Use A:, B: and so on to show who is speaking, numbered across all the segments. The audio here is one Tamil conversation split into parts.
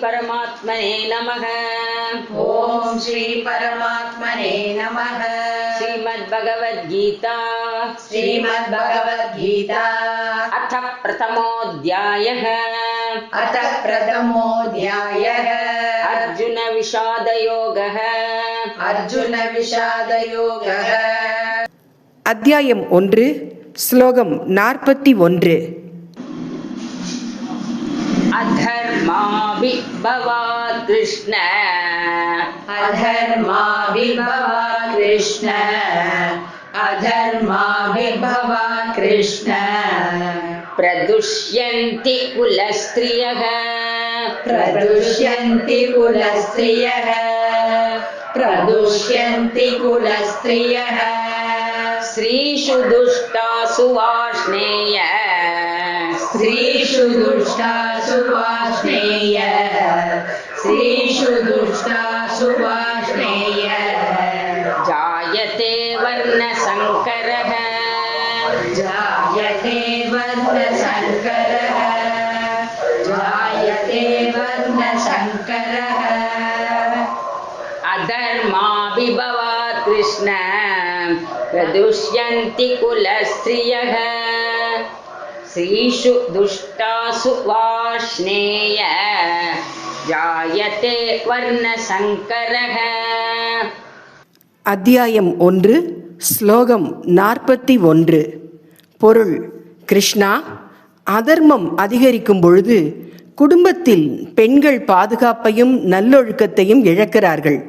A: परमात्मने नमः।
B: ओम श्री परमात्मने नमः।
A: श्रीमद्भगवद्गीता
B: श्रीमद्भगवद्गीता
A: अथ प्रथमोऽध्यायः।
B: अथ प्रथमोऽध्यायः।
A: अर्जुन विषादयोगः।
B: अर्जुन विषादयोगः।
C: அத்தியாயம் 1 ஸ்லோகம் 41.
A: अधर्माभिभवात् कृष्ण
B: अधर्माभिभवात् कृष्ण अधर्माभिभवात् कृष्ण
A: प्रदुष्यन्ति कुलस्त्रियः
B: प्रदुष्यन्ति कुलस्त्रियः प्रदुष्यन्ति कुलस्त्रियः
A: स्त्रीषु दुष्टासु वार्ष्णेय
B: स्त्रीषु दुष्टासु वार्ष्णेय स्त्रीषु दुष्टासु वार्ष्णेय
A: जायते वर्णसङ्करः
B: जायते वर्णसङ्करः जायते वर्णसङ्करः
A: अधर्माभिभवात् कृष्ण प्रदुष्यन्ति कुलस्त्रियः स्त्रीषु दुष्टासु वार्ष्णेय जायते वर्णसङ्करः.
C: அத்தியாயம் 1 ஸ்லோகம் 41. பொருள்: கிருஷ்ணா, அதர்மம் அதிகரிக்கும் பொழுது குடும்பத்தில் பெண்கள் பாதுகாப்பையும் நல்லொழுக்கத்தையும் இழக்கிறார்கள்.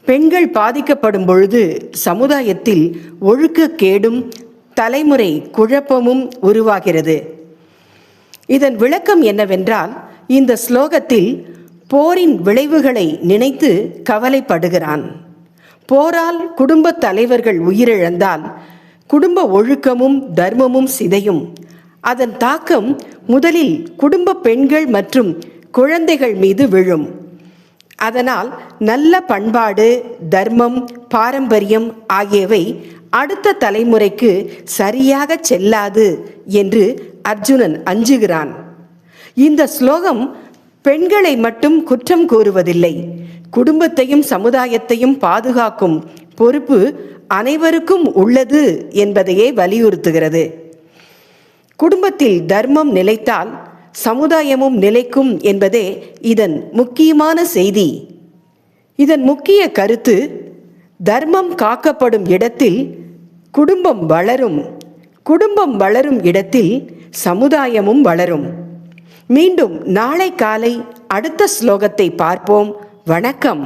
C: பெண்கள் பாதிக்கப்படும் பொழுது சமுதாயத்தில் ஒழுக்கக்கேடும் தலைமுறை குழப்பமும் உருவாகிறது. இதன் விளக்கம் என்னவென்றால், இந்த ஸ்லோகத்தில் போரின் விளைவுகளை நினைத்து கவலைப்படுகிறான். போரால் குடும்ப தலைவர்கள் உயிரிழந்தால் குடும்ப ஒழுக்கமும் தர்மமும் சிதையும். அதன் தாக்கம் முதலில் குடும்ப பெண்கள் மற்றும் குழந்தைகள் மீது விழும். அதனால் நல்ல பண்பாடு, தர்மம், பாரம்பரியம் ஆகியவை அடுத்த தலைமுறைக்கு சரியாக செல்லாது என்று அர்ஜுனன் அஞ்சுகிறான். இந்த ஸ்லோகம் பெண்களை மட்டும் குற்றம் கூறுவதில்லை, குடும்பத்தையும் சமுதாயத்தையும் பாதுகாக்கும் பொறுப்பு அனைவருக்கும் உள்ளது என்பதையே வலியுறுத்துகிறது. குடும்பத்தில் தர்மம் நிலைத்தால் சமுதாயமும் நிலைக்கும் என்பதே இதன் முக்கியமான செய்தி. இதன் முக்கிய கருத்து: தர்மம் காக்கப்படும் இடத்தில் குடும்பம் வளரும், குடும்பம் வளரும் இடத்தில் சமுதாயமும் வளரும். மீண்டும் நாளை காலை அடுத்த ஸ்லோகத்தை பார்ப்போம். வணக்கம்.